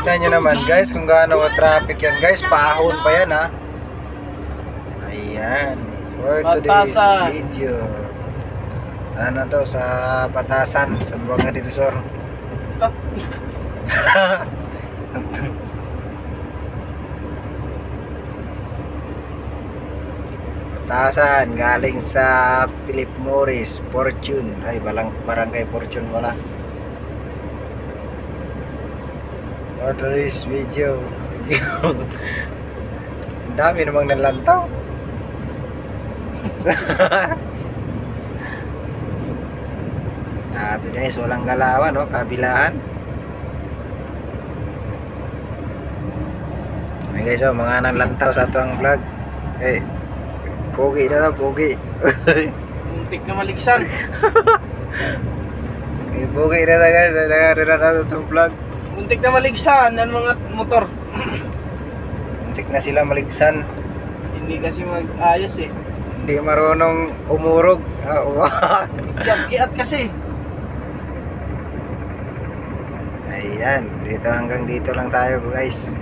Tignan nyo naman guys kung gaano ka traffic yan guys. Paahon pa yan ha. Ayan. For today's Batasan. video. Sana to sa Batasan, sa Buanga del Sur. Batasan galing sa Philip Morris Fortune. Ay barangay Fortune wala. For today's video. Ang dami namang nalantaw. Sabi guys, walang galawan, no? Kabilaan. Ay guys, oh, mga nanlantaw sa ito ang vlog. Eh, pogi na to, pogi. Muntik na maligsan. Eh, pogi na to guys, nagkaroon na ito itong vlog. Muntik na maligsan ang mga motor. Check na sila maligsan. Hindi kasi mag-ayos eh. Hindi marunong umurog. Kiat-kiat kasi. Ayan, dito hanggang dito lang tayo guys.